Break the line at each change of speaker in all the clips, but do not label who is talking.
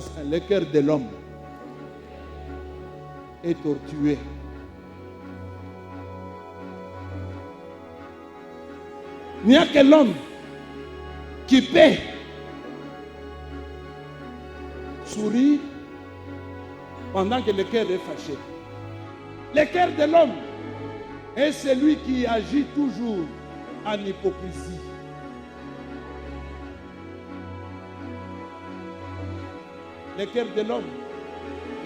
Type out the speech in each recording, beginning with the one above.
Parce que le cœur de l'homme est tortueux. Il n'y a que l'homme qui peut sourire pendant que le cœur est fâché. Le cœur de l'homme est celui qui agit toujours en hypocrisie. Le cœur de l'homme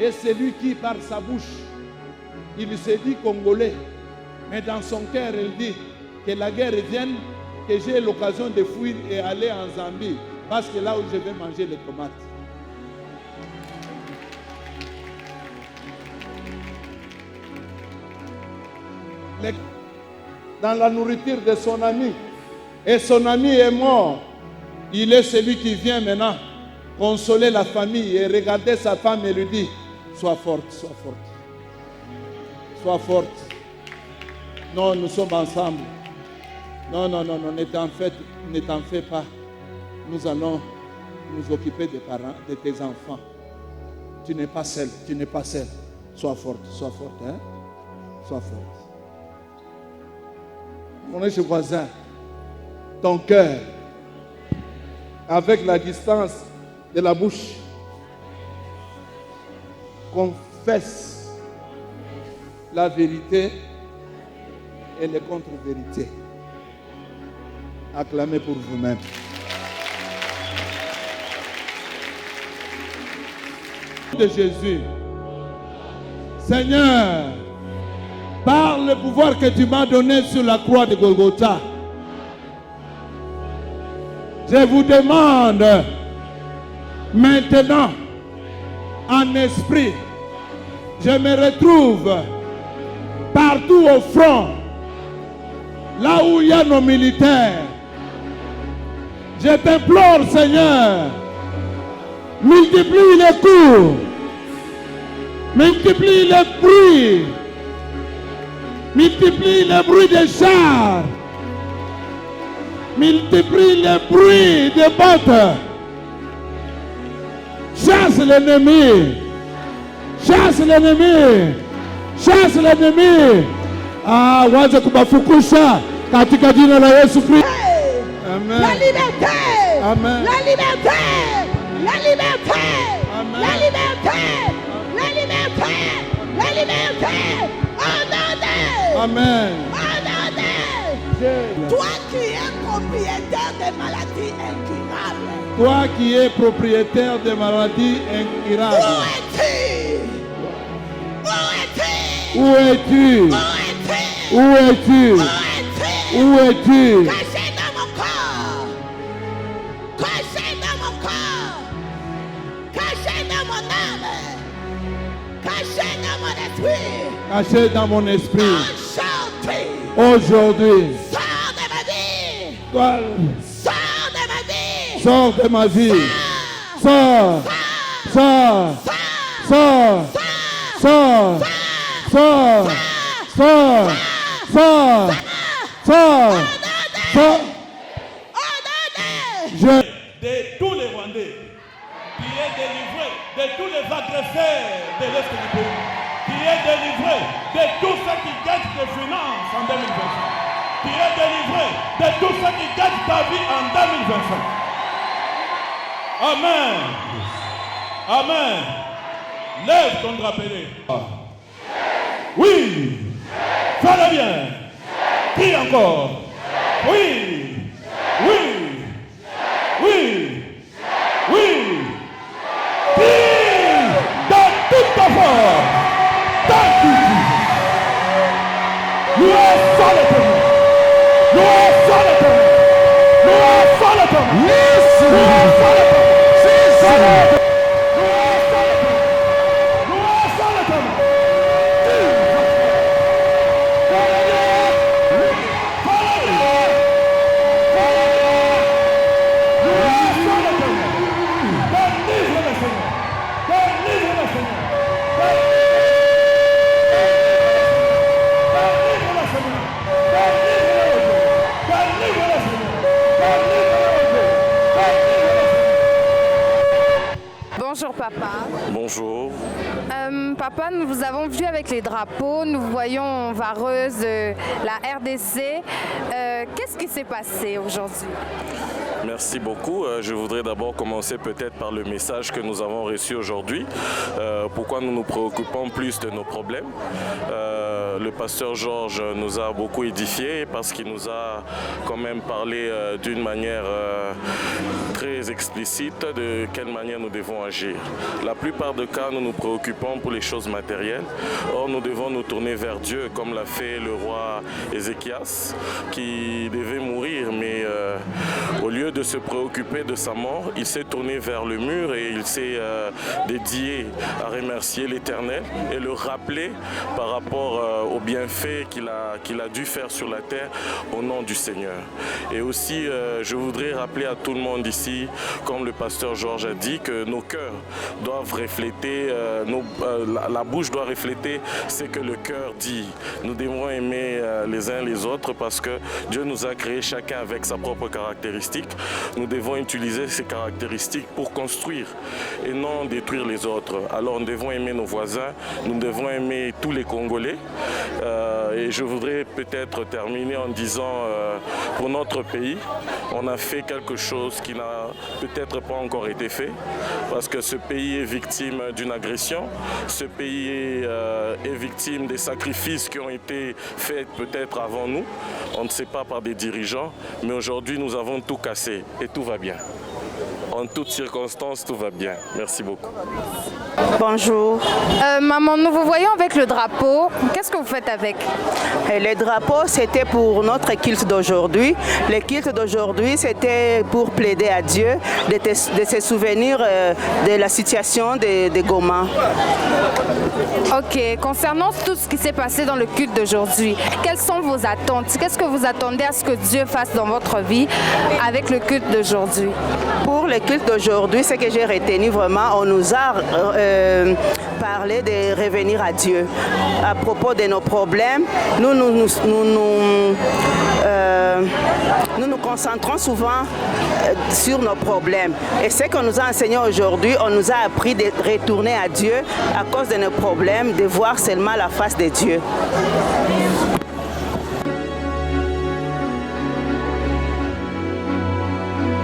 est celui qui, par sa bouche, il se dit congolais, mais dans son cœur, il dit que la guerre vienne, que j'ai l'occasion de fuir et aller en Zambie, parce que là où je vais manger les tomates. Dans la nourriture de son ami, et son ami est mort, il est celui qui vient maintenant consoler la famille et regarder sa femme et lui dit: sois forte, sois forte, sois forte. Non, nous sommes ensemble. Non, ne t'en fais pas. Nous allons nous occuper des parents, de tes enfants. Tu n'es pas seul, tu n'es pas seul. Sois forte, hein? Sois forte. Mon cher voisin, ton cœur, avec la distance de la bouche, confesse la vérité et les contre-vérités. Acclamez pour vous-même. De Jésus, Seigneur, par le pouvoir que tu m'as donné sur la croix de Golgotha, je vous demande maintenant, en esprit, je me retrouve partout au front, là où il y a nos militaires. Je t'implore, Seigneur, multiplie les coups, multiplie les bruits, multiplie les bruits des chars, multiplie les bruits des bottes. Chasse l'ennemi, chasse l'ennemi, chasse l'ennemi. Ah, waza kubafukusha katika jina la Yesu Kristo. Amen.
La liberté.
Amen.
La liberté. La liberté.
Amen.
La liberté. La liberté. La liberté. Ordonnez.
Amen.
Ordonnez. Toi qui es propriétaire des maladies incurables.
Toi qui es propriétaire des maladies incurables.
Où es-tu?
Où es-tu? Où es-tu? Où es-tu?
Caché dans mon corps. Caché dans mon corps. Caché dans mon âme. Caché dans mon esprit.
Caché dans mon esprit.
Aujourd'hui.
Aujourd'hui.
Sors de ma vie.
Toi,
Sors de ma vie.
sors de ma vie. Sors. Sors. Sors. Sors. Sors. Sors. Sors. Sors. Sors.
De tous les Rwandais qui est délivré de tous les agresseurs de l'Est du pays, qui est délivré de tous ceux qui gâchent des finances en 2025, qui est délivré de tous ceux qui gâchent ta vie en 2025. Amen. Amen. Lève ton drapeau. Oui. Fais-le bien. Qui encore? Oui. Oui. Oui. Oui. Prie dans toute ta force. Dans tout. Nous sommes l'éternel. Nous sommes l'éternel. Nous sommes l'éternel. Nous sommes l'éternel.
Bonjour papa.
Bonjour.
Papa, nous vous avons vu avec les drapeaux, nous voyons Vareuse, la RDC. Qu'est-ce qui s'est passé aujourd'hui?
Merci beaucoup. Je voudrais d'abord commencer peut-être par le message que nous avons reçu aujourd'hui. Pourquoi nous nous préoccupons plus de nos problèmes. Le pasteur Georges nous a beaucoup édifiés parce qu'il nous a quand même parlé d'une manière très explicite de quelle manière nous devons agir. La plupart des cas, nous nous préoccupons pour les choses matérielles. Or, nous devons nous tourner vers Dieu comme l'a fait le roi Ézéchias qui devait mourir, mais au lieu de se préoccuper de sa mort, il s'est tourné vers le mur et il s'est dédié à remercier l'Éternel et le rappeler par rapport aux bienfaits qu'il a dû faire sur la terre au nom du Seigneur. Et aussi, je voudrais rappeler à tout le monde ici, comme le pasteur Georges a dit, que nos cœurs doivent refléter, la bouche doit refléter ce que le cœur dit. Nous devons aimer les uns les autres parce que Dieu nous a créés chacun avec sa propre caractéristique. Nous devons utiliser ces caractéristiques pour construire et non détruire les autres. Alors nous devons aimer nos voisins, nous devons aimer tous les Congolais. Et je voudrais peut-être terminer en disant, pour notre pays, on a fait quelque chose qui n'a peut-être pas encore été fait, parce que ce pays est victime d'une agression, ce pays est victime des sacrifices qui ont été faits peut-être avant nous, on ne sait pas par des dirigeants, mais aujourd'hui nous avons tout cassé et tout va bien. En toutes circonstances, tout va bien. Merci beaucoup.
Bonjour. Maman, nous vous voyons avec le drapeau. Qu'est-ce que vous faites avec?
Le drapeau, c'était pour notre culte d'aujourd'hui. Le culte d'aujourd'hui, c'était pour plaider à Dieu de se souvenir de la situation de Goma.
Ok. Concernant tout ce qui s'est passé dans le culte d'aujourd'hui, quelles sont vos attentes? Qu'est-ce que vous attendez à ce que Dieu fasse dans votre vie avec le culte d'aujourd'hui?
Pour le culte d'aujourd'hui, ce que j'ai retenu vraiment, on nous a parlé de revenir à Dieu. À propos de nos problèmes, nous nous concentrons souvent sur nos problèmes. Et ce qu'on nous a enseigné aujourd'hui, on nous a appris de retourner à Dieu à cause de nos problèmes, de voir seulement la face de Dieu.